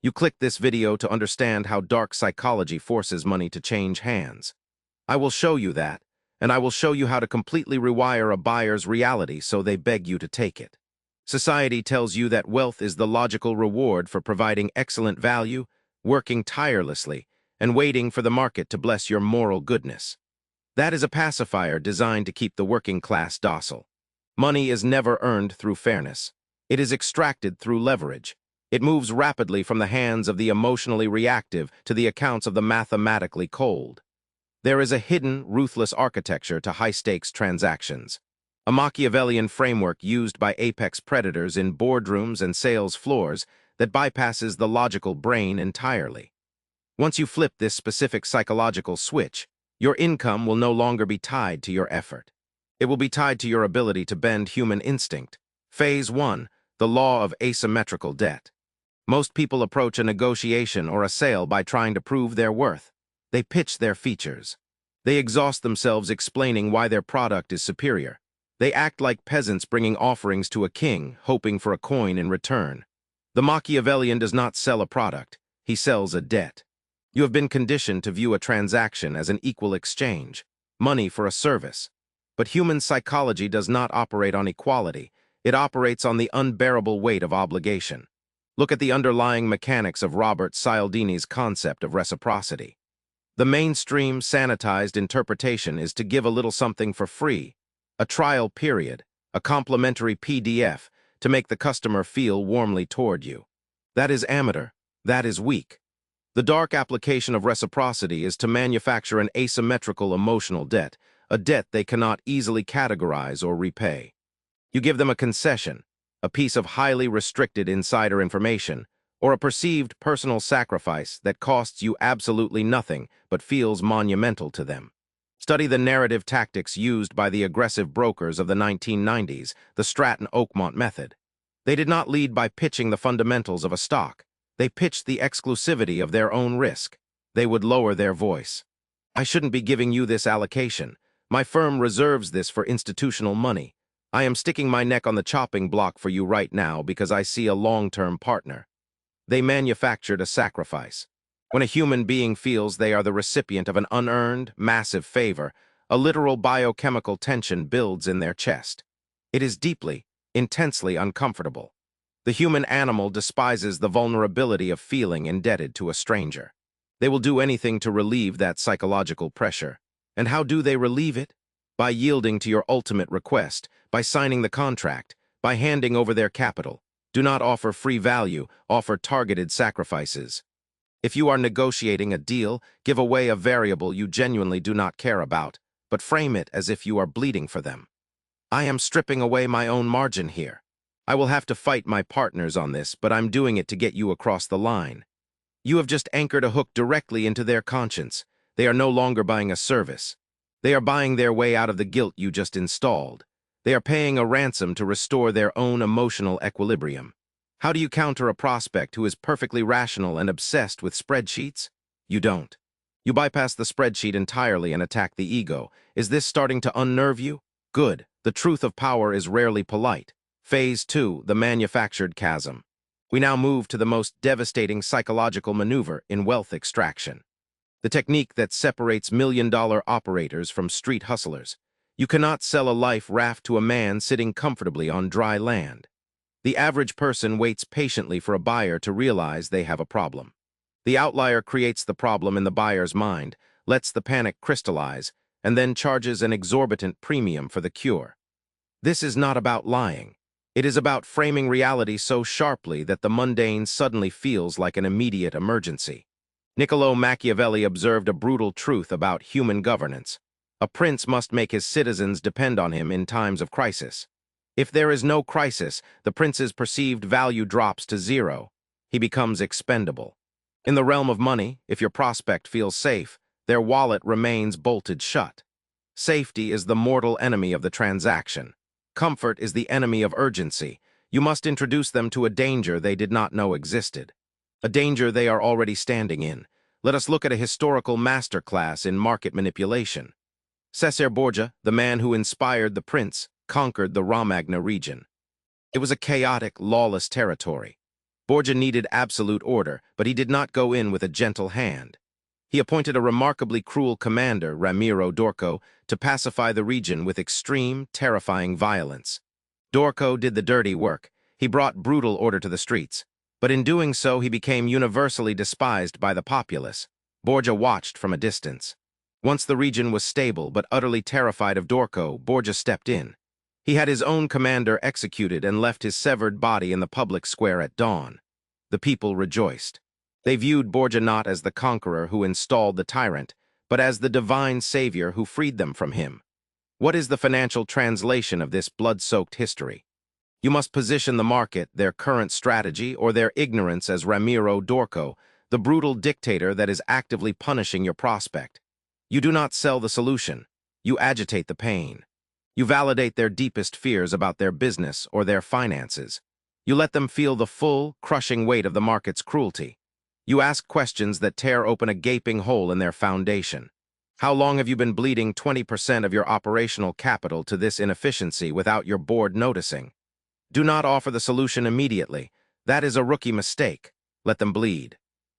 You clicked this video to understand how dark psychology forces money to change hands. I will show you that, and I will show you how to completely rewire a buyer's reality so they beg you to take it. Society tells you that wealth is the logical reward for providing excellent value, working tirelessly, and waiting for the market to bless your moral goodness. That is a pacifier designed to keep the working class docile. Money is never earned through fairness. It is extracted through leverage. It moves rapidly from the hands of the emotionally reactive to the accounts of the mathematically cold. There is a hidden, ruthless architecture to high-stakes transactions, a Machiavellian framework used by apex predators in boardrooms and sales floors that bypasses the logical brain entirely. Once you flip this specific psychological switch, your income will no longer be tied to your effort. It will be tied to your ability to bend human instinct. Phase 1, the Law of Asymmetrical Debt. Most people approach a negotiation or a sale by trying to prove their worth. They pitch their features. They exhaust themselves explaining why their product is superior. They act like peasants bringing offerings to a king, hoping for a coin in return. The Machiavellian does not sell a product. He sells a debt. You have been conditioned to view a transaction as an equal exchange, money for a service. But human psychology does not operate on equality. It operates on the unbearable weight of obligation. Look at the underlying mechanics of Robert Cialdini's concept of reciprocity. The mainstream, sanitized interpretation is to give a little something for free, a trial period, a complimentary PDF, to make the customer feel warmly toward you. That is amateur. That is weak. The dark application of reciprocity is to manufacture an asymmetrical emotional debt, a debt they cannot easily categorize or repay. You give them a concession, a piece of highly restricted insider information, or a perceived personal sacrifice that costs you absolutely nothing but feels monumental to them. Study the narrative tactics used by the aggressive brokers of the 1990s, the Stratton-Oakmont method. They did not lead by pitching the fundamentals of a stock. They pitched the exclusivity of their own risk. They would lower their voice. I shouldn't be giving you this allocation. My firm reserves this for institutional money. I am sticking my neck on the chopping block for you right now because I see a long-term partner. They manufactured a sacrifice. When a human being feels they are the recipient of an unearned, massive favor, a literal biochemical tension builds in their chest. It is deeply, intensely uncomfortable. The human animal despises the vulnerability of feeling indebted to a stranger. They will do anything to relieve that psychological pressure. And how do they relieve it? By yielding to your ultimate request, by signing the contract, by handing over their capital. Do not offer free value, offer targeted sacrifices. If you are negotiating a deal, give away a variable you genuinely do not care about, but frame it as if you are bleeding for them. I am stripping away my own margin here. I will have to fight my partners on this, but I'm doing it to get you across the line. You have just anchored a hook directly into their conscience. They are no longer buying a service. They are buying their way out of the guilt you just installed. They are paying a ransom to restore their own emotional equilibrium. How do you counter a prospect who is perfectly rational and obsessed with spreadsheets? You don't. You bypass the spreadsheet entirely and attack the ego. Is this starting to unnerve you? Good. The truth of power is rarely polite. Phase 2, the manufactured chasm. We now move to the most devastating psychological maneuver in wealth extraction. The technique that separates million-dollar operators from street hustlers. You cannot sell a life raft to a man sitting comfortably on dry land. The average person waits patiently for a buyer to realize they have a problem. The outlier creates the problem in the buyer's mind, lets the panic crystallize, and then charges an exorbitant premium for the cure. This is not about lying. It is about framing reality so sharply that the mundane suddenly feels like an immediate emergency. Niccolo Machiavelli observed a brutal truth about human governance. A prince must make his citizens depend on him in times of crisis. If there is no crisis, the prince's perceived value drops to zero. He becomes expendable. In the realm of money, if your prospect feels safe, their wallet remains bolted shut. Safety is the mortal enemy of the transaction. Comfort is the enemy of urgency. You must introduce them to a danger they did not know existed. A danger they are already standing in. Let us look at a historical masterclass in market manipulation. Cesare Borgia, the man who inspired the prince, conquered the Romagna region. It was a chaotic, lawless territory. Borgia needed absolute order, but he did not go in with a gentle hand. He appointed a remarkably cruel commander, Ramiro Dorco, to pacify the region with extreme, terrifying violence. Dorco did the dirty work. He brought brutal order to the streets. But in doing so, he became universally despised by the populace. Borgia watched from a distance. Once the region was stable but utterly terrified of Dorco, Borgia stepped in. He had his own commander executed and left his severed body in the public square at dawn. The people rejoiced. They viewed Borgia not as the conqueror who installed the tyrant, but as the divine savior who freed them from him. What is the financial translation of this blood-soaked history? You must position the market, their current strategy, or their ignorance as Ramiro Dorco, the brutal dictator that is actively punishing your prospect. You do not sell the solution. You agitate the pain. You validate their deepest fears about their business or their finances. You let them feel the full, crushing weight of the market's cruelty. You ask questions that tear open a gaping hole in their foundation. How long have you been bleeding 20% of your operational capital to this inefficiency without your board noticing? Do not offer the solution immediately. That is a rookie mistake. Let them bleed.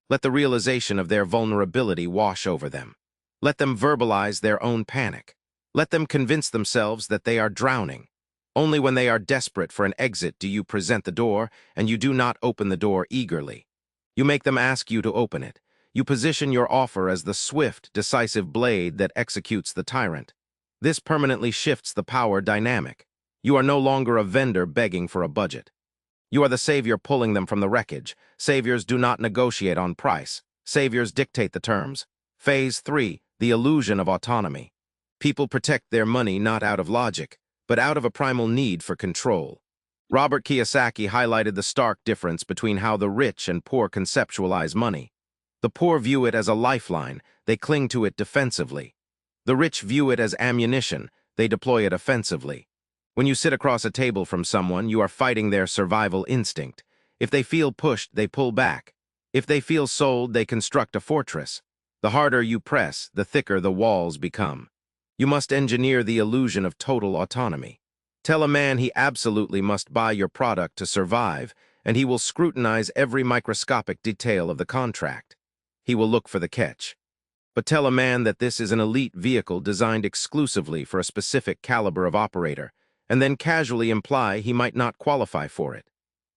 Let the realization of their vulnerability wash over them. Let them verbalize their own panic. Let them convince themselves that they are drowning. Only when they are desperate for an exit do you present the door, and you do not open the door eagerly. You make them ask you to open it. You position your offer as the swift, decisive blade that executes the tyrant. This permanently shifts the power dynamic. You are no longer a vendor begging for a budget. You are the savior pulling them from the wreckage. Saviors do not negotiate on price. Saviors dictate the terms. Phase 3, the illusion of autonomy. People protect their money not out of logic, but out of a primal need for control. Robert Kiyosaki highlighted the stark difference between how the rich and poor conceptualize money. The poor view it as a lifeline, they cling to it defensively. The rich view it as ammunition, they deploy it offensively. When you sit across a table from someone, you are fighting their survival instinct. If they feel pushed, they pull back. If they feel sold, they construct a fortress. The harder you press, the thicker the walls become. You must engineer the illusion of total autonomy. Tell a man he absolutely must buy your product to survive, and he will scrutinize every microscopic detail of the contract. He will look for the catch. But tell a man that this is an elite vehicle designed exclusively for a specific caliber of operator, and then casually imply he might not qualify for it.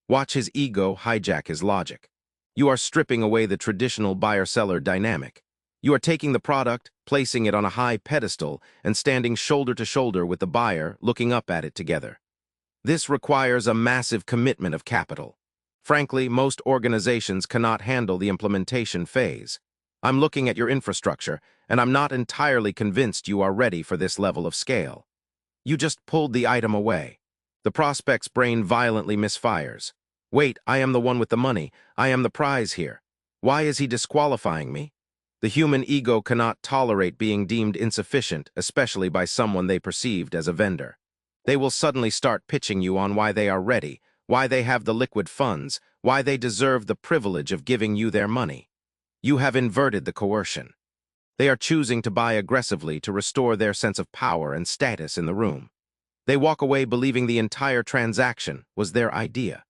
Watch his ego hijack his logic. You are stripping away the traditional buyer-seller dynamic. You are taking the product, placing it on a high pedestal, and standing shoulder to shoulder with the buyer, looking up at it together. This requires a massive commitment of capital. Frankly, most organizations cannot handle the implementation phase. I'm looking at your infrastructure, and I'm not entirely convinced you are ready for this level of scale. You just pulled the item away. The prospect's brain violently misfires. Wait, I am the one with the money. I am the prize here. Why is he disqualifying me? The human ego cannot tolerate being deemed insufficient, especially by someone they perceived as a vendor. They will suddenly start pitching you on why they are ready, why they have the liquid funds, why they deserve the privilege of giving you their money. You have inverted the coercion. They are choosing to buy aggressively to restore their sense of power and status in the room. They walk away believing the entire transaction was their idea.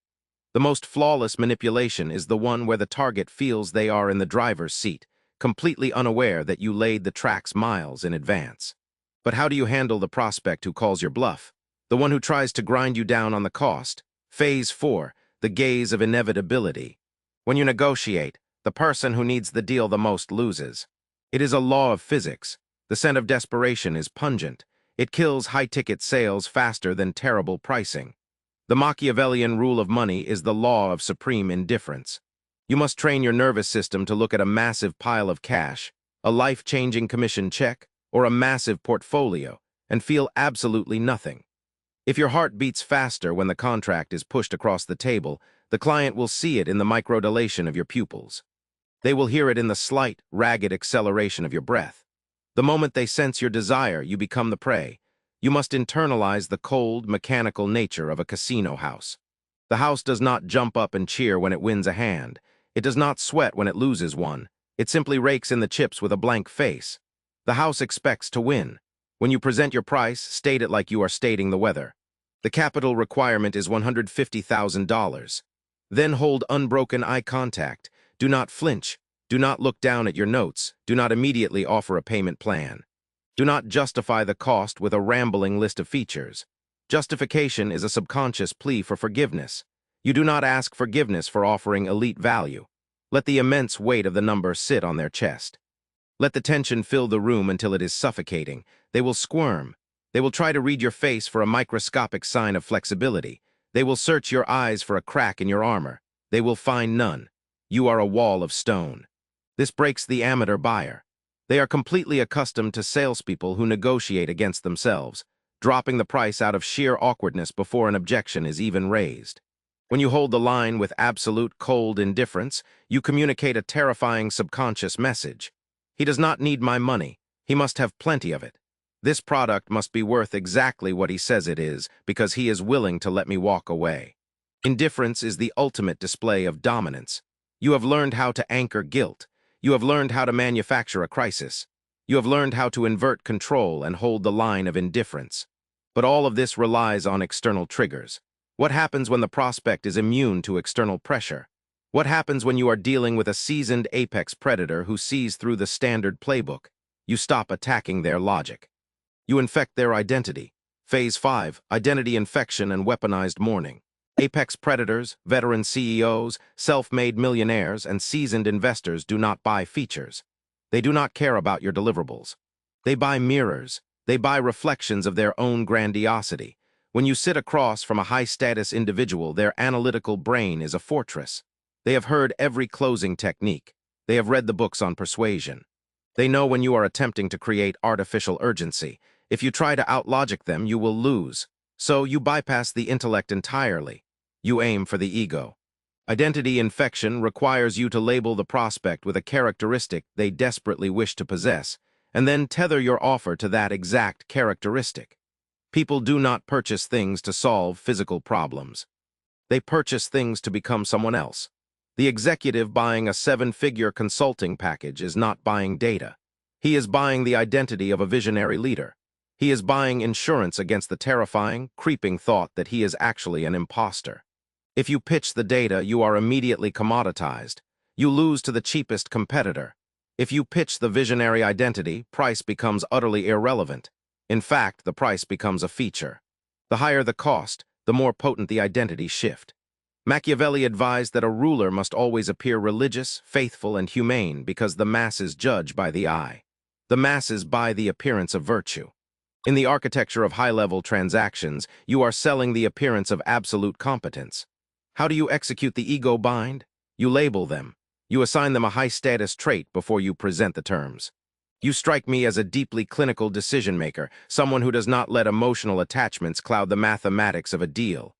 The most flawless manipulation is the one where the target feels they are in the driver's seat, completely unaware that you laid the tracks miles in advance. But how do you handle the prospect who calls your bluff? The one who tries to grind you down on the cost? Phase 4, the gaze of inevitability. When you negotiate, the person who needs the deal the most loses. It is a law of physics. The scent of desperation is pungent. It kills high-ticket sales faster than terrible pricing. The Machiavellian rule of money is the law of supreme indifference. You must train your nervous system to look at a massive pile of cash, a life-changing commission check, or a massive portfolio, and feel absolutely nothing. If your heart beats faster when the contract is pushed across the table, the client will see it in the microdilation of your pupils. They will hear it in the slight, ragged acceleration of your breath. The moment they sense your desire, you become the prey. You must internalize the cold, mechanical nature of a casino house. The house does not jump up and cheer when it wins a hand. It does not sweat when it loses one. It simply rakes in the chips with a blank face. The house expects to win. When you present your price, state it like you are stating the weather. The capital requirement is $150,000. Then hold unbroken eye contact. Do not flinch. Do not look down at your notes. Do not immediately offer a payment plan. Do not justify the cost with a rambling list of features. Justification is a subconscious plea for forgiveness. You do not ask forgiveness for offering elite value. Let the immense weight of the number sit on their chest. Let the tension fill the room until it is suffocating. They will squirm. They will try to read your face for a microscopic sign of flexibility. They will search your eyes for a crack in your armor. They will find none. You are a wall of stone. This breaks the amateur buyer. They are completely accustomed to salespeople who negotiate against themselves, dropping the price out of sheer awkwardness before an objection is even raised. When you hold the line with absolute cold indifference, you communicate a terrifying subconscious message. He does not need my money. He must have plenty of it. This product must be worth exactly what he says it is because he is willing to let me walk away. Indifference is the ultimate display of dominance. You have learned how to anchor guilt. You have learned how to manufacture a crisis. You have learned how to invert control and hold the line of indifference. But all of this relies on external triggers. What happens when the prospect is immune to external pressure? What happens when you are dealing with a seasoned apex predator who sees through the standard playbook? You stop attacking their logic. You infect their identity. Phase 5, Identity Infection and Weaponized Mourning. Apex predators, veteran CEOs, self-made millionaires, and seasoned investors do not buy features. They do not care about your deliverables. They buy mirrors. They buy reflections of their own grandiosity. When you sit across from a high-status individual, their analytical brain is a fortress. They have heard every closing technique. They have read the books on persuasion. They know when you are attempting to create artificial urgency. If you try to outlogic them, you will lose. So you bypass the intellect entirely. You aim for the ego. Identity infection requires you to label the prospect with a characteristic they desperately wish to possess, and then tether your offer to that exact characteristic. People do not purchase things to solve physical problems. They purchase things to become someone else. The executive buying a 7-figure consulting package is not buying data. He is buying the identity of a visionary leader. He is buying insurance against the terrifying, creeping thought that he is actually an imposter. If you pitch the data, you are immediately commoditized. You lose to the cheapest competitor. If you pitch the visionary identity, price becomes utterly irrelevant. In fact, the price becomes a feature. The higher the cost, the more potent the identity shift. Machiavelli advised that a ruler must always appear religious, faithful, and humane because the masses judge by the eye. The masses buy the appearance of virtue. In the architecture of high-level transactions, you are selling the appearance of absolute competence. How do you execute the ego bind? You label them. You assign them a high-status trait before you present the terms. You strike me as a deeply clinical decision-maker, someone who does not let emotional attachments cloud the mathematics of a deal.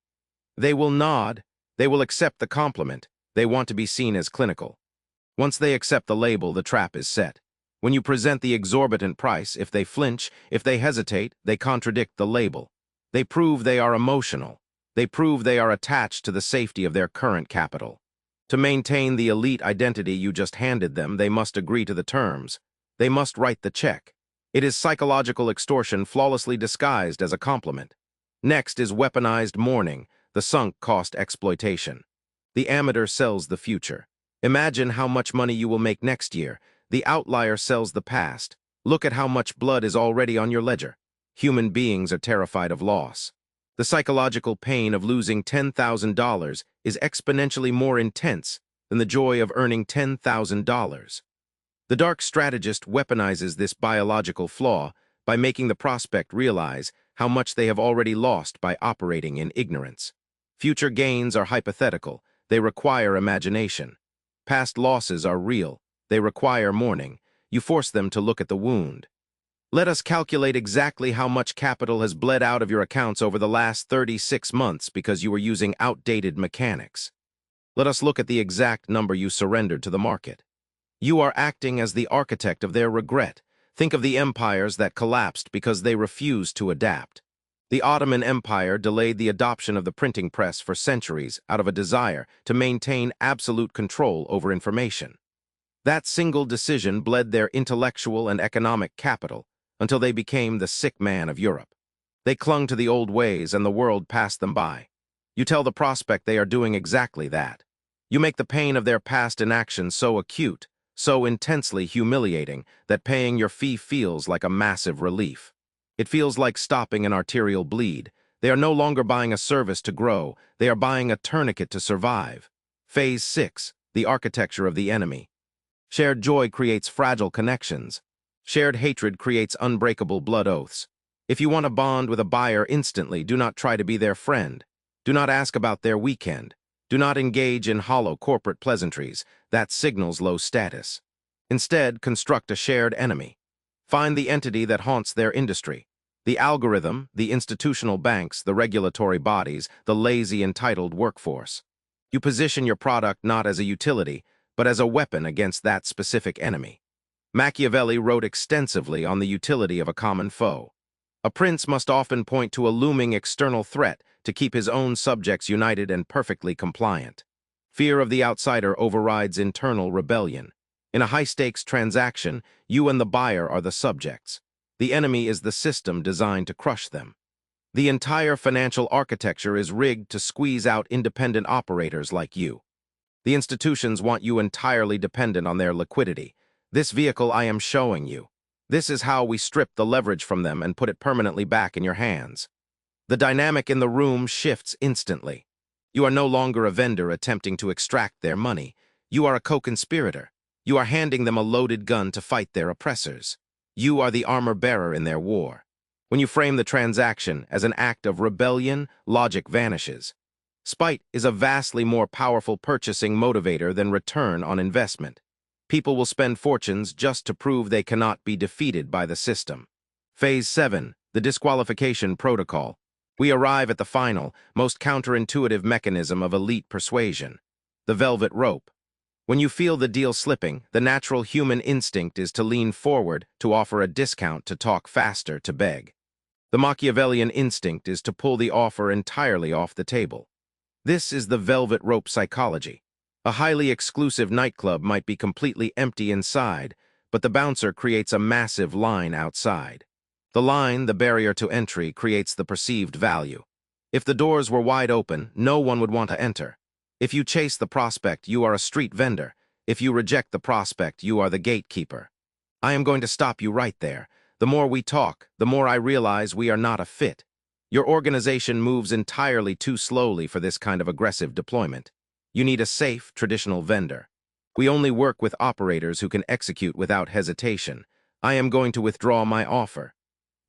They will nod. They will accept the compliment. They want to be seen as clinical. Once they accept the label, the trap is set. When you present the exorbitant price, if they flinch, if they hesitate, they contradict the label. They prove they are emotional. They prove they are attached to the safety of their current capital. To maintain the elite identity you just handed them, they must agree to the terms. They must write the check. It is psychological extortion flawlessly disguised as a compliment. Next is weaponized mourning, the sunk cost exploitation. The amateur sells the future. Imagine how much money you will make next year. The outlier sells the past. Look at how much blood is already on your ledger. Human beings are terrified of loss. The psychological pain of losing $10,000 is exponentially more intense than the joy of earning $10,000. The dark strategist weaponizes this biological flaw by making the prospect realize how much they have already lost by operating in ignorance. Future gains are hypothetical. They require imagination. Past losses are real. They require mourning. You force them to look at the wound. Let us calculate exactly how much capital has bled out of your accounts over the last 36 months because you were using outdated mechanics. Let us look at the exact number you surrendered to the market. You are acting as the architect of their regret. Think of the empires that collapsed because they refused to adapt. The Ottoman Empire delayed the adoption of the printing press for centuries out of a desire to maintain absolute control over information. That single decision bled their intellectual and economic capital until they became the sick man of Europe. They clung to the old ways and the world passed them by. You tell the prospect they are doing exactly that. You make the pain of their past inaction so acute, so intensely humiliating, that paying your fee feels like a massive relief. It feels like stopping an arterial bleed. They are no longer buying a service to grow, they are buying a tourniquet to survive. Phase 6, the architecture of the enemy. Shared joy creates fragile connections. Shared hatred creates unbreakable blood oaths. If you want to bond with a buyer instantly, do not try to be their friend. Do not ask about their weekend. Do not engage in hollow corporate pleasantries. That signals low status. Instead, construct a shared enemy. Find the entity that haunts their industry. The algorithm, the institutional banks, the regulatory bodies, the lazy, entitled workforce. You position your product not as a utility, but as a weapon against that specific enemy. Machiavelli wrote extensively on the utility of a common foe. A prince must often point to a looming external threat to keep his own subjects united and perfectly compliant. Fear of the outsider overrides internal rebellion. In a high-stakes transaction, you and the buyer are the subjects. The enemy is the system designed to crush them. The entire financial architecture is rigged to squeeze out independent operators like you. The institutions want you entirely dependent on their liquidity. This vehicle I am showing you. This is how we strip the leverage from them and put it permanently back in your hands. The dynamic in the room shifts instantly. You are no longer a vendor attempting to extract their money. You are a co-conspirator. You are handing them a loaded gun to fight their oppressors. You are the armor-bearer in their war. When you frame the transaction as an act of rebellion, logic vanishes. Spite is a vastly more powerful purchasing motivator than return on investment. People will spend fortunes just to prove they cannot be defeated by the system. Phase 7, the Disqualification Protocol. We arrive at the final, most counterintuitive mechanism of elite persuasion, the velvet rope. When you feel the deal slipping, the natural human instinct is to lean forward, to offer a discount, to talk faster, to beg. The Machiavellian instinct is to pull the offer entirely off the table. This is the velvet rope psychology. A highly exclusive nightclub might be completely empty inside, but the bouncer creates a massive line outside. The line, the barrier to entry, creates the perceived value. If the doors were wide open, no one would want to enter. If you chase the prospect, you are a street vendor. If you reject the prospect, you are the gatekeeper. I am going to stop you right there. The more we talk, the more I realize we are not a fit. Your organization moves entirely too slowly for this kind of aggressive deployment. You need a safe, traditional vendor. We only work with operators who can execute without hesitation. I am going to withdraw my offer.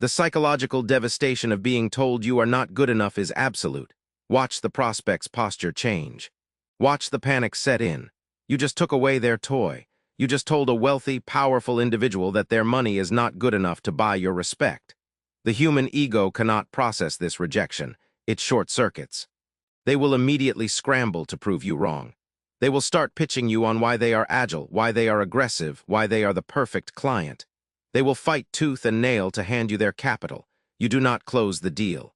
The psychological devastation of being told you are not good enough is absolute. Watch the prospect's posture change. Watch the panic set in. You just took away their toy. You just told a wealthy, powerful individual that their money is not good enough to buy your respect. The human ego cannot process this rejection. It short-circuits. They will immediately scramble to prove you wrong. They will start pitching you on why they are agile, why they are aggressive, why they are the perfect client. They will fight tooth and nail to hand you their capital. You do not close the deal.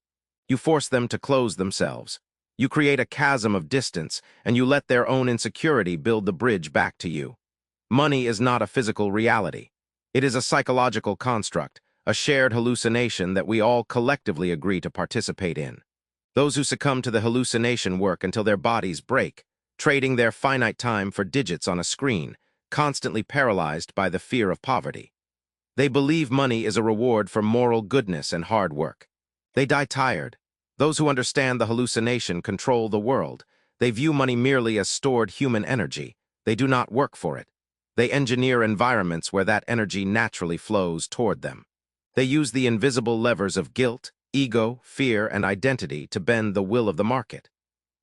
You force them to close themselves. You create a chasm of distance, and you let their own insecurity build the bridge back to you. Money is not a physical reality. It is a psychological construct, a shared hallucination that we all collectively agree to participate in. Those who succumb to the hallucination work until their bodies break, trading their finite time for digits on a screen, constantly paralyzed by the fear of poverty. They believe money is a reward for moral goodness and hard work. They die tired. Those who understand the hallucination control the world. They view money merely as stored human energy. They do not work for it. They engineer environments where that energy naturally flows toward them. They use the invisible levers of guilt, ego, fear, and identity to bend the will of the market.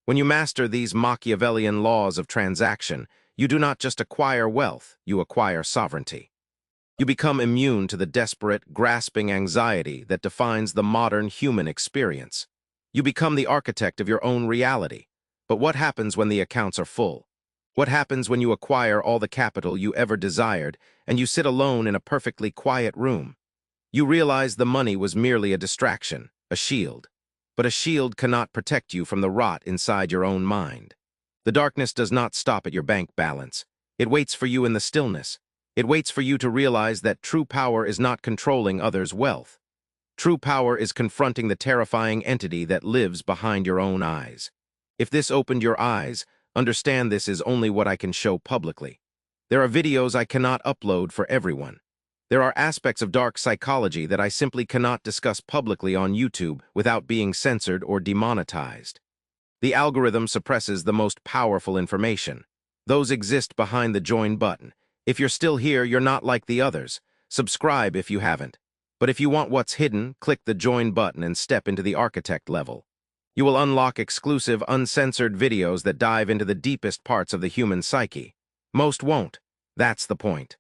When you master these Machiavellian laws of transaction, you do not just acquire wealth, you acquire sovereignty. You become immune to the desperate, grasping anxiety that defines the modern human experience. You become the architect of your own reality. But what happens when the accounts are full? What happens when you acquire all the capital you ever desired and you sit alone in a perfectly quiet room? You realize the money was merely a distraction, a shield. But a shield cannot protect you from the rot inside your own mind. The darkness does not stop at your bank balance. It waits for you in the stillness. It waits for you to realize that true power is not controlling others' wealth. True power is confronting the terrifying entity that lives behind your own eyes. If this opened your eyes, understand this is only what I can show publicly. There are videos I cannot upload for everyone. There are aspects of dark psychology that I simply cannot discuss publicly on YouTube without being censored or demonetized. The algorithm suppresses the most powerful information. Those exist behind the join button. If you're still here, you're not like the others. Subscribe if you haven't. But if you want what's hidden, click the join button and step into the architect level. You will unlock exclusive, uncensored videos that dive into the deepest parts of the human psyche. Most won't. That's the point.